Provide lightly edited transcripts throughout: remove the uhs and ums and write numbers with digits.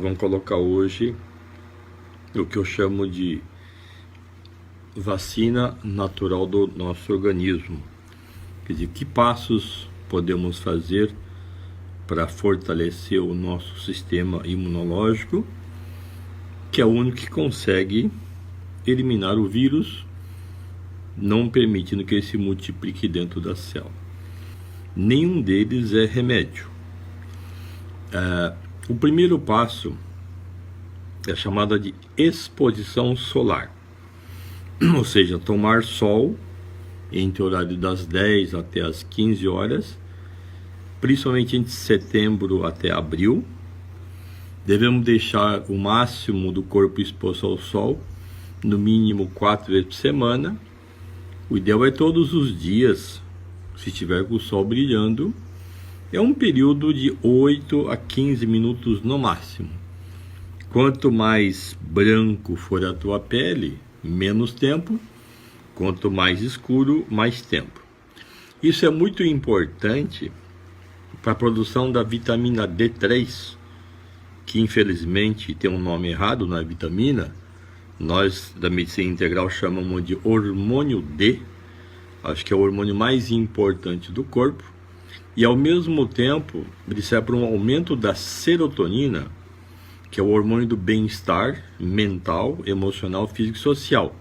nós vamos colocar hoje o que eu chamo de vacina natural do nosso organismo. Quer dizer, que passos podemos fazer para fortalecer o nosso sistema imunológico, que é o único que consegue eliminar o vírus, não permitindo que ele se multiplique dentro da célula. Nenhum deles é remédio. O primeiro passo é chamada de exposição solar, ou seja, tomar sol entre o horário das 10 até as 15 horas, principalmente entre setembro até abril. Devemos deixar o máximo do corpo exposto ao sol, no mínimo 4 vezes por semana. O ideal é todos os dias, se estiver com o sol brilhando. É um período de 8 a 15 minutos no máximo. Quanto mais branco for a tua pele, menos tempo. Quanto mais escuro, mais tempo. Isso é muito importante para a produção da vitamina D3, que infelizmente tem um nome errado na vitamina. Nós da medicina integral chamamos de hormônio D. Acho que é o hormônio mais importante do corpo. E ao mesmo tempo, ele serve para um aumento da serotonina, que é o hormônio do bem-estar mental, emocional, físico e social.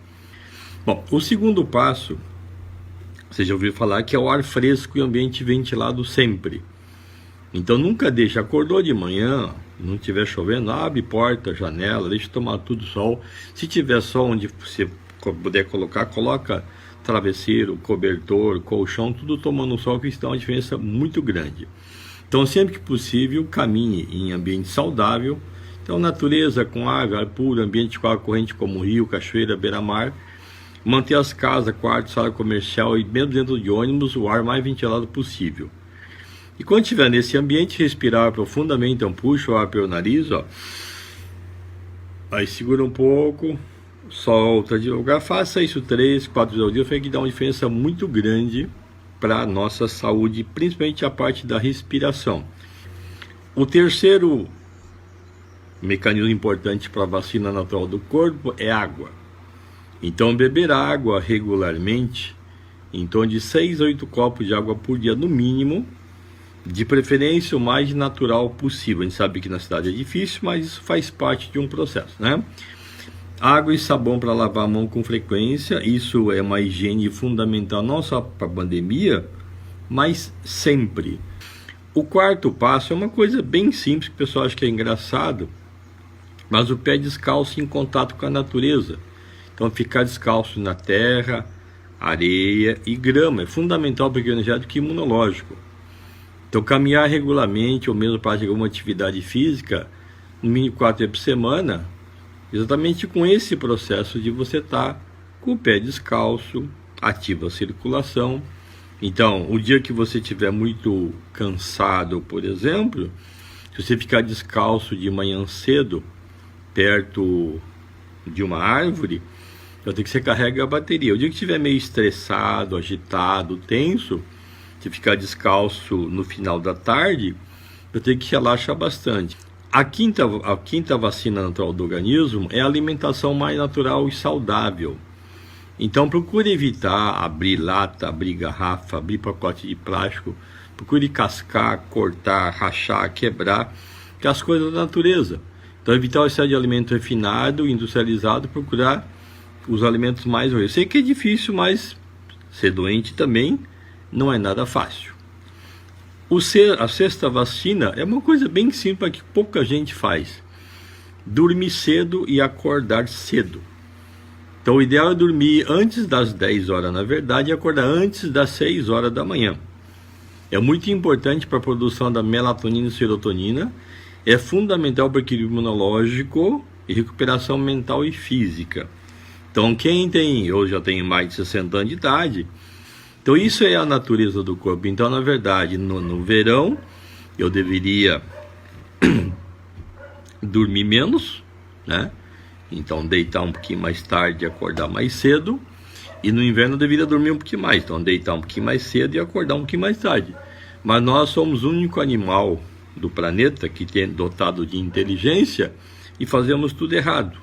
Bom, o segundo passo, você já ouviu falar, que é o ar fresco e ambiente ventilado sempre. Então nunca deixe, acordou de manhã, não estiver chovendo, abre porta, janela, deixa tomar tudo sol. Se tiver sol onde você puder colocar, coloca travesseiro, cobertor, colchão, tudo tomando sol, que isso dá uma diferença muito grande. Então sempre que possível, caminhe em ambiente saudável. Então natureza com água, ar puro, ambiente com água corrente como rio, cachoeira, beira-mar. Manter as casas, quartos, sala comercial e mesmo dentro de ônibus, o ar mais ventilado possível. E quando estiver nesse ambiente, respirar profundamente. Então puxa o ar pelo nariz, ó. Aí segura um pouco, solta devagar. Faça isso 3, 4 vezes ao dia, foi que dá uma diferença muito grande para a nossa saúde, principalmente a parte da respiração. O terceiro mecanismo importante para a vacina natural do corpo é água. Então beber água regularmente, em torno de 6 a 8 copos de água por dia no mínimo, de preferência o mais natural possível. A gente sabe que na cidade é difícil, mas isso faz parte de um processo, né? Água e sabão para lavar a mão com frequência, isso é uma higiene fundamental não só para a pandemia, mas sempre. O quarto passo é uma coisa bem simples, que o pessoal acha que é engraçado, mas o pé descalço em contato com a natureza. Então ficar descalço na terra, areia e grama é fundamental para o energético e imunológico. Então caminhar regularmente ou mesmo praticar alguma atividade física, no mínimo 4 vezes por semana, exatamente com esse processo de você estar com o pé descalço, ativa a circulação. Então, o dia que você estiver muito cansado, por exemplo, se você ficar descalço de manhã cedo, perto de uma árvore, então que você carrega a bateria. O dia que estiver meio estressado, agitado, tenso, se ficar descalço no final da tarde, eu tenho que relaxar bastante. A quinta vacina natural do organismo é a alimentação mais natural e saudável. Então procure evitar abrir lata, abrir garrafa, abrir pacote de plástico. Procure cascar, cortar, rachar, quebrar, que é as coisas da natureza. Então evitar o excesso de alimento refinado, industrializado, procurar os alimentos mais... Eu sei que é difícil, mas ser doente também não é nada fácil. A sexta vacina é uma coisa bem simples que pouca gente faz. Dormir cedo e acordar cedo. Então o ideal é dormir antes das 10 horas, na verdade, e acordar antes das 6 horas da manhã. É muito importante para a produção da melatonina e serotonina. É fundamental para o equilíbrio imunológico e recuperação mental e física. Então eu já tenho mais de 60 anos de idade. Então isso é a natureza do corpo. Então na verdade no verão eu deveria dormir menos, né? Então deitar um pouquinho mais tarde e acordar mais cedo. E no inverno eu deveria dormir um pouquinho mais. Então deitar um pouquinho mais cedo e acordar um pouquinho mais tarde. Mas nós somos o único animal do planeta, que tem dotado de inteligência, e fazemos tudo errado.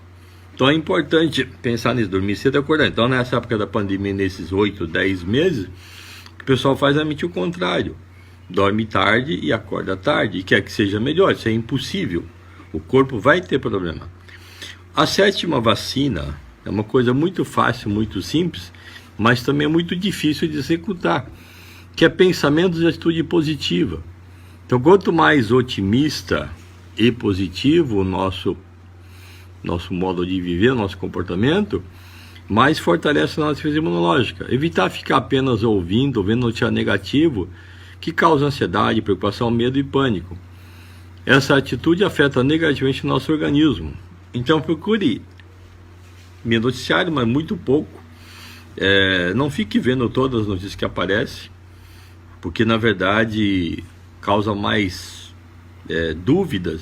Então é importante pensar nisso, dormir cedo e acordar. Então nessa época da pandemia, nesses 8, 10 meses, o que o pessoal faz é realmente o contrário. Dorme tarde e acorda tarde, e quer que seja melhor. Isso é impossível. O corpo vai ter problema. A 7ª vacina é uma coisa muito fácil, muito simples, mas também é muito difícil de executar, que é pensamento de atitude positiva. Então, quanto mais otimista e positivo o nosso modo de viver, nosso comportamento, mais fortalece a nossa defesa imunológica. Evitar ficar apenas ouvindo, vendo notícia negativo, que causa ansiedade, preocupação, medo e pânico. Essa atitude afeta negativamente o nosso organismo. Então procure me noticiário, mas muito pouco. Não fique vendo todas as notícias que aparecem, porque na verdade causa mais dúvidas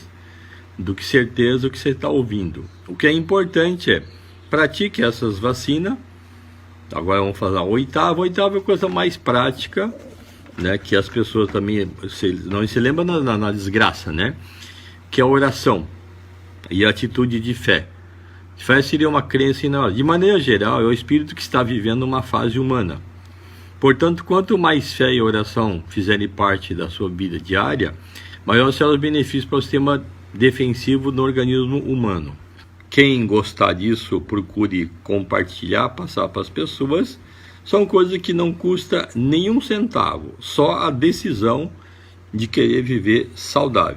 do que certeza o que você está ouvindo. O que é importante é pratique essas vacinas. Agora vamos fazer a 8ª. A 8ª é a coisa mais prática, né, que as pessoas também não se lembram na desgraça, né, que é a oração e a atitude de fé. Fé seria uma crença inabalável. De maneira geral, é o espírito que está vivendo uma fase humana. Portanto, quanto mais fé e oração fizerem parte da sua vida diária, maior serão os benefícios para o sistema defensivo do organismo humano. Quem gostar disso, procure compartilhar, passar para as pessoas. São coisas que não custa nenhum centavo, só a decisão de querer viver saudável.